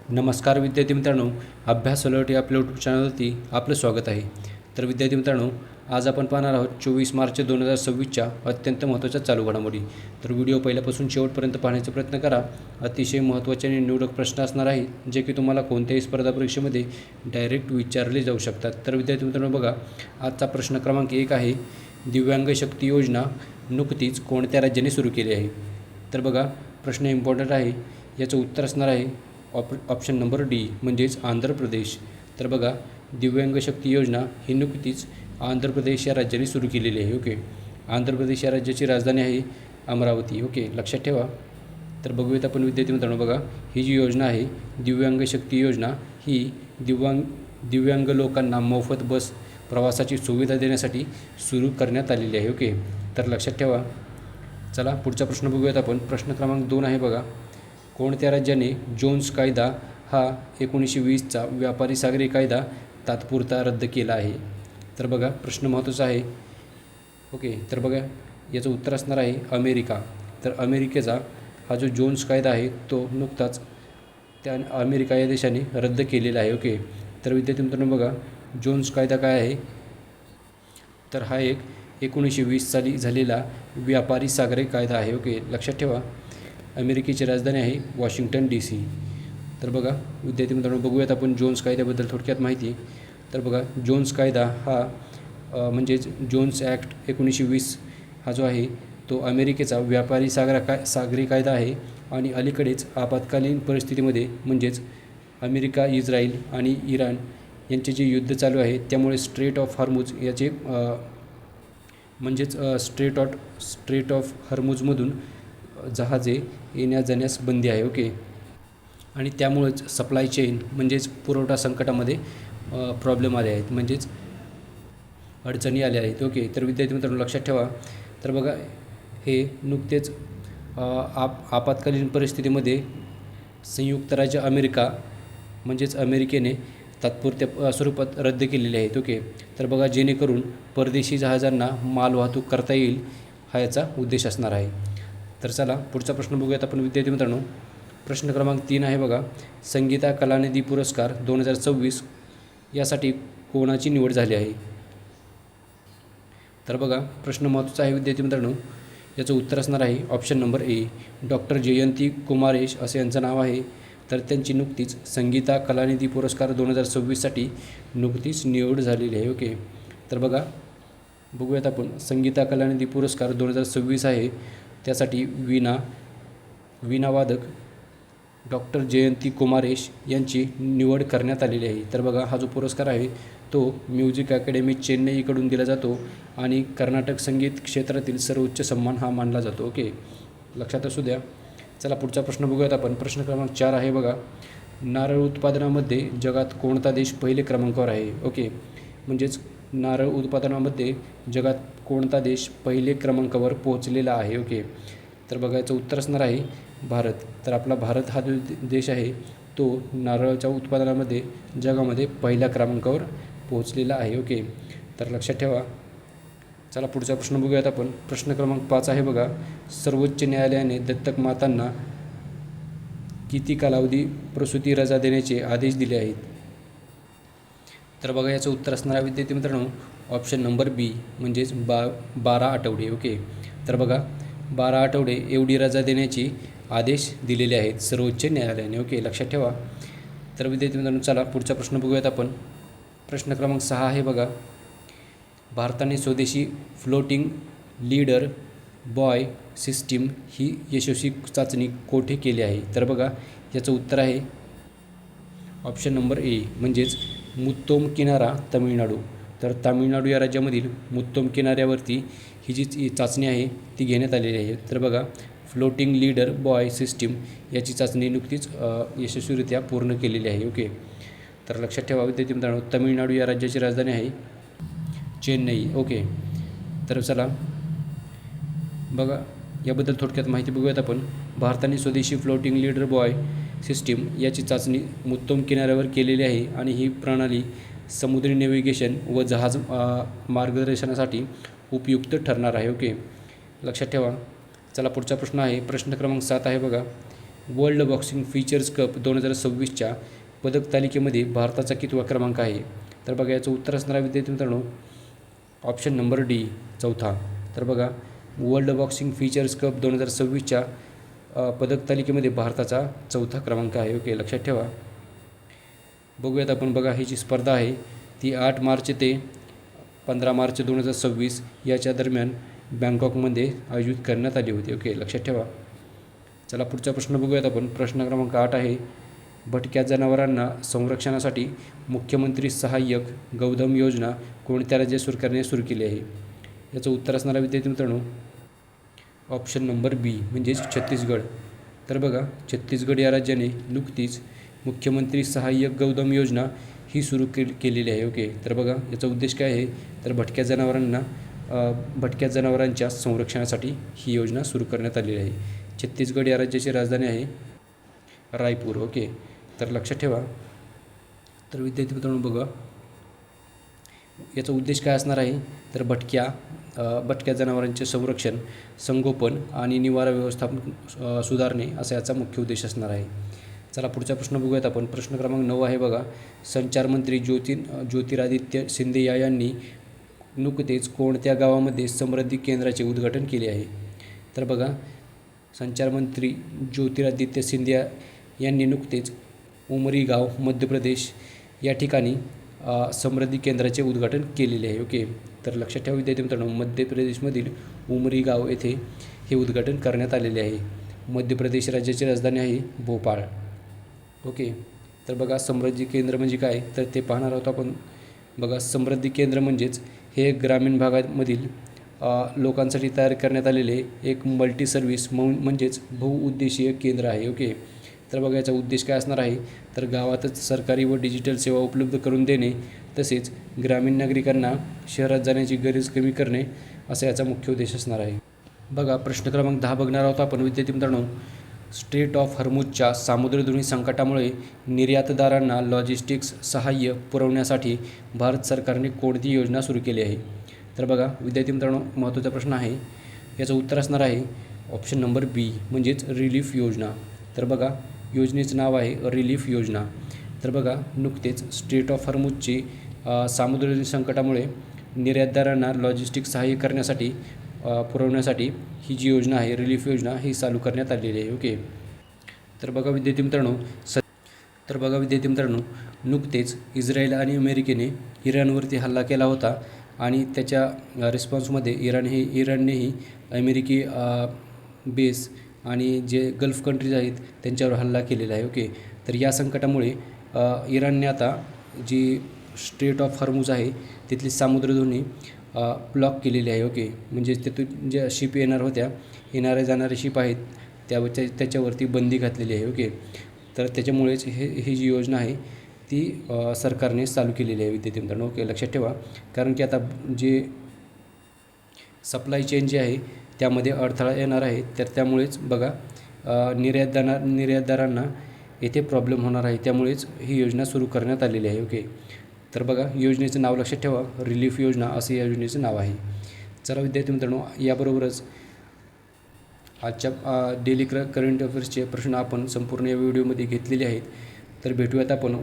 नमस्कार विद्यार्थी मित्रांनो, अभ्यास अलर्ट या आपल्या यूट्यूब चॅनलवरती आपलं स्वागत आहे. तर विद्यार्थी मित्रांनो, आज आपण पाहणार आहोत 24 मार्च 2026च्या अत्यंत महत्त्वाच्या चालू घडामोडी. तर व्हिडिओ पहिल्यापासून शेवटपर्यंत पाहण्याचा प्रयत्न करा. अतिशय महत्त्वाचे आणि निवडक प्रश्न असणार आहेत जे की तुम्हाला कोणत्याही स्पर्धा परीक्षेमध्ये डायरेक्ट विचारले जाऊ शकतात. तर विद्यार्थी मित्रांनो बघा, आजचा प्रश्न क्रमांक 1 आहे, दिव्यांग शक्ती योजना नुकतीच कोणत्या राज्याने सुरू केली आहे? तर बघा, प्रश्न इम्पॉर्टंट आहे. याचं उत्तर असणार आहे ऑप्शन नंबर डी म्हणजेच आंध्र प्रदेश. तर बघा, दिव्यांग शक्ती योजना ही नुकतीच आंध्र प्रदेश या राज्याने सुरू केलेली आहे. ओके, आंध्र प्रदेश या राज्याची राजधानी आहे अमरावती. ओके, लक्षात ठेवा. तर बघूयात आपण विद्यार्थी मित्रांनो, बघा, ही जी योजना आहे दिव्यांग शक्ती योजना ही दिव्यांग लोकांना मोफत बस प्रवासाची सुविधा देण्यासाठी सुरू करण्यात आलेली आहे. ओके, तर लक्षात ठेवा. चला पुढचा प्रश्न बघूयात आपण. प्रश्न क्रमांक 2 आहे बघा, कोणत्या राज्याने जोन्स कायदा हा 1920चा व्यापारी सागरी कायदा तात्पुरता रद्द केला आहे? तर बघा, प्रश्न महत्त्वाचा आहे. ओके, तर बघा, याचं उत्तर असणार आहे अमेरिका. तर अमेरिकेचा हा जो जोन्स कायदा आहे तो नुकताच त्या अमेरिका या देशाने रद्द केलेला आहे. ओके, तर विद्यार्थी मित्रांनो बघा, जोन्स कायदा काय आहे? तर हा एक 1920 साली झालेला व्यापारी सागरी कायदा आहे. ओके, लक्षात ठेवा. अमेरिकेची राजधानी आहे वॉशिंग्टन DC. तर बघा विद्यार्थी मित्रांनो, बघूयात आपण जोन्स कायद्याबद्दल थोडक्यात माहिती. तर बघा, जोन्स कायदा हा म्हणजेच जोन्स ॲक्ट 1920 हा जो आहे तो अमेरिकेचा व्यापारी सागरी कायदा आहे. आणि अलीकडेच आपत्कालीन परिस्थितीमध्ये म्हणजेच अमेरिका, इस्रायल आणि इराण यांचे जे युद्ध चालू आहे त्यामुळे स्ट्रेट ऑफ हॉर्मुझ याचे म्हणजेच स्ट्रेट ऑफ हॉर्मुझमधून जहाजे येण्या जाण्यास बंदी आहे. ओके, आणि त्यामुळेच सप्लाय चेन म्हणजेच पुरवठा संकटामध्ये प्रॉब्लेम आले आहेत, म्हणजेच अडचणी आल्या आहेत. ओके, तर विद्यार्थी मित्रांनो लक्षात ठेवा. तर बघा, हे नुकतेच आपत्कालीन परिस्थितीमध्ये संयुक्त राज्य अमेरिका म्हणजेच अमेरिकेने तात्पुरत्या स्वरूपात रद्द केलेले आहेत. ओके, तर बघा, जेणेकरून परदेशी जहाजांना मालवाहतूक करता येईल हा याचा उद्देश असणार आहे. तर चला पुढचा प्रश्न बघूयात आपण विद्यार्थी मित्रांनो. प्रश्न क्रमांक 3 आहे बघा, संगीता कलानिधी पुरस्कार 2026 यासाठी कोणाची निवड झाली आहे? तर बघा, प्रश्न महत्त्वाचा आहे विद्यार्थी मित्रांनो. याचं उत्तर असणार आहे ऑप्शन नंबर ए, डॉक्टर जयंती कुमारेश असे यांचं नाव आहे. तर त्यांची नुकतीच संगीता कलानिधी पुरस्कार 2026साठी नुकतीच निवड झालेली आहे. ओके, तर बघा, बघूयात आपण. संगीता कलानिधी पुरस्कार 2026 आहे, त्यासाठी वीणा वादक डॉक्टर जयंती कुमारेश यांची निवड करण्यात आलेली आहे. तर बघा, हा जो पुरस्कार आहे तो म्युझिक अकॅडमी चेन्नईकडून दिला जातो आणि कर्नाटक संगीत क्षेत्रातील सर्वोच्च सन्मान हा मानला जातो. ओके, लक्षात असू द्या. चला पुढचा प्रश्न बघूयात आपण. प्रश्न क्रमांक 4 आहे बघा, नारळ उत्पादनामध्ये जगात कोणता देश पहिले क्रमांकावर आहे? ओके, म्हणजेच नारळ उत्पादनामध्ये जगात कोणता देश पहिले क्रमांकावर पोहोचलेला आहे? ओके, तर बघा, याचं उत्तर असणार आहे भारत. तर आपला भारत हा जो देश आहे तो नारळाच्या उत्पादनामध्ये जगामध्ये पहिल्या क्रमांकावर पोहोचलेला आहे. ओके, तर लक्षात ठेवा. चला पुढचा प्रश्न बघूयात आपण. प्रश्न क्रमांक 5 आहे बघा, सर्वोच्च न्यायालयाने दत्तक मातांना किती कालावधी प्रसूती रजा देण्याचे आदेश दिले आहेत? तर बघा, याचं उत्तर असणार आहे विद्यार्थी मित्रांनो ऑप्शन नंबर बी म्हणजेच 12 आठवडे. ओके, तर बघा, 12 आठवडे एवढी रजा देण्याची आदेश दिलेले आहेत सर्वोच्च न्यायालयाने. ओके, लक्षात ठेवा. तर विद्यार्थी मित्रांनो, चला पुढचा प्रश्न बघूयात आपण. प्रश्न क्रमांक 6 आहे बघा, भारताने स्वदेशी फ्लोटिंग लीडर बॉय सिस्टीम ही यशस्वी चाचणी कोठे केली आहे? तर बघा, याचं उत्तर आहे ऑप्शन नंबर ए म्हणजेच मुत्तोम किनारा, तामिळनाडू. तर तामिळनाडू या राज्यामधील मुत्तोम किनाऱ्यावरती ही जी चाचणी आहे ती घेण्यात आलेली आहे. तर बघा, फ्लोटिंग लीडर बॉय सिस्टीम याची चाचणी नुकतीच यशस्वीरित्या पूर्ण केलेली आहे. ओके, तर लक्षात ठेवा विद्यार्थी मित्रांनो, तामिळनाडू या राज्याची राजधानी आहे चेन्नई. ओके, तर चला बघा, याबद्दल थोडक्यात माहिती बघूयात आपण. भारताने स्वदेशी फ्लोटिंग लीडर बॉय सिस्टीम याची चाचणी मुत्तोम किनाऱ्यावर केलेली आहे आणि ही प्रणाली समुद्री नेव्हिगेशन व जहाज मार्गदर्शनासाठी उपयुक्त ठरणार आहे. ओके, लक्षात ठेवा. चला पुढचा प्रश्न आहे. प्रश्न क्रमांक 7 आहे बघा, वर्ल्ड बॉक्सिंग फीचर्स कप 2026च्या पदक तालिकेमध्ये भारताचा कितवा क्रमांक आहे? तर बघा याचं उत्तर असणार आहे विद्यार्थी मित्रांनो ऑप्शन नंबर डी, चौथा. तर बघा वर्ल्ड बॉक्सिंग फीचर्स कप 2026च्या पदक तालिकेमध्ये भारताचा चौथा क्रमांक आहे. ओके, लक्षात ठेवा. बघूयात आपण. बघा ही जी स्पर्धा आहे ती 8 मार्च ते 15 मार्च 2026 याच्या दरम्यान बँकॉकमध्ये आयोजित करण्यात आली होती. ओके, लक्षात ठेवा. चला पुढचा प्रश्न बघूयात आपण. प्रश्न क्रमांक 8 आहे, भटक्या जनावरांना संरक्षणासाठी मुख्यमंत्री सहाय्यक गौधम योजना कोणत्या राज्य सरकारने सुरू केली आहे? याचं उत्तर असणार आहे विद्यार्थी मित्रांनो ऑप्शन नंबर बी म्हणजेच छत्तीसगड. तर बघा छत्तीसगड या राज्याने नुकतीच मुख्यमंत्री सहाय्यक गौधम योजना ही सुरू केलेली आहे. ओके, तर बघा याचा उद्देश काय आहे? तर भटक्या जनावरांच्या संरक्षणासाठी ही योजना सुरू करण्यात आलेली आहे. छत्तीसगड या राज्याची राजधानी आहे रायपूर. ओके, तर लक्षात ठेवा. तर विद्यार्थी मित्रांनो बघा याचा उद्देश काय असणार आहे? तर भटक्या जनावरांचे संरक्षण, संगोपन आणि निवारा व्यवस्थापन सुधारणे असा याचा मुख्य उद्देश असणार आहे. चला पुढचा प्रश्न बघूयात आपण. प्रश्न क्रमांक 9 आहे बघा, संचारमंत्री ज्योतिरादित्य सिंधिया यांनी नुकतेच कोणत्या गावामध्ये समृद्धी केंद्राचे उद्घाटन केले आहे? तर बघा संचारमंत्री ज्योतिरादित्य सिंधिया यांनी नुकतेच उमरी गाव मध्य प्रदेश या ठिकाणी समृद्धी केंद्राचे उद्घाटन केलेले आहे. ओके, तर लक्षात ठेवा विद्यार्थी मित्रांनो मध्य प्रदेशमधील उमरी गाव येथे हे उद्घाटन करण्यात आलेले आहे. मध्य प्रदेश राज्याची राजधानी आहे भोपाळ. ओके, तर बघा समृद्धी केंद्र म्हणजे काय तर ते पाहणार आहोत आपण. बघा समृद्धी केंद्र म्हणजेच हे ग्रामीण भागामधील लोकांसाठी तयार करण्यात आलेले एक मल्टी सर्व्हिस म्हणजेच बहुउद्देशीय केंद्र आहे. ओके, तर बघा याचा उद्देश काय असणार आहे? तर गावातच सरकारी व डिजिटल सेवा उपलब्ध करून देणे, तसेच ग्रामीण नागरिकांना शहरात जाण्याची गरज कमी करणे असा याचा मुख्य उद्देश असणार आहे. बघा प्रश्न क्रमांक 10 बघणार आहोत आपण विद्यार्थी मित्रांनो. स्ट्रेट ऑफ हॉर्मुझच्या सामुद्रधुनी संकटामुळे निर्यातदारांना लॉजिस्टिक्स सहाय्य पुरवण्यासाठी भारत सरकारने कोणती योजना सुरू केली आहे? तर बघा विद्यार्थी मित्रांनो महत्त्वाचा प्रश्न आहे. याचं उत्तर असणार आहे ऑप्शन नंबर बी म्हणजेच रिलीफ योजना. तर बघा योजनेचं नाव आहे रिलीफ योजना. तर बघा नुकतेच स्ट्रेट ऑफ हॉर्मुझची सामुद्रधुनी संकटामुळे निर्यातदारांना लॉजिस्टिक सहाय्य करण्यासाठी पुरवण्यासाठी ही जी योजना आहे रिलीफ योजना ही चालू करण्यात आलेली आहे. ओके, तर बघा विद्यार्थी मित्रांनो नुकतेच इस्रायल आणि अमेरिकेने इराणवरती हल्ला केला होता आणि त्याच्या रिस्पॉन्समध्ये इराणनेही अमेरिकी बेस आणि जे गल्फ कंट्रीज आहेत त्यांच्यावर हल्ला केलेला आहे. ओके, तर या संकटामुळे इराणने आता जी स्ट्रेट ऑफ हॉर्मुझ आहे तिथली सामुद्रधुनी ब्लॉक केलेली आहे. ओके, म्हणजे तिथून ज्या शिप येणाऱ्या जाणारे शिप आहेत त्याच्यावरती बंदी घातलेली आहे. ओके, तर त्याच्यामुळेच ही जी योजना आहे ती सरकारने चालू केलेली आहे विद्यार्थी मित्रांनो. ओके, लक्षात ठेवा. कारण की आता जे सप्लाय चेन जे आहे त्यामध्ये अडथळा येणार आहे, तर त्यामुळेच बघा निर्यातदारांना येथे प्रॉब्लेम होणार आहे. त्यामुळेच ही योजना सुरू करण्यात आलेली आहे. ओके, तर बघा योजनेचं नाव लक्षात ठेवा रिलीफ योजना असं या योजनेचं नाव आहे. चला विद्यार्थी मित्रांनो याबरोबरच आजच्या डेली करंट अफेअर्सचे प्रश्न आपण संपूर्ण या व्हिडिओमध्ये घेतलेले आहेत. तर भेटूयात आपण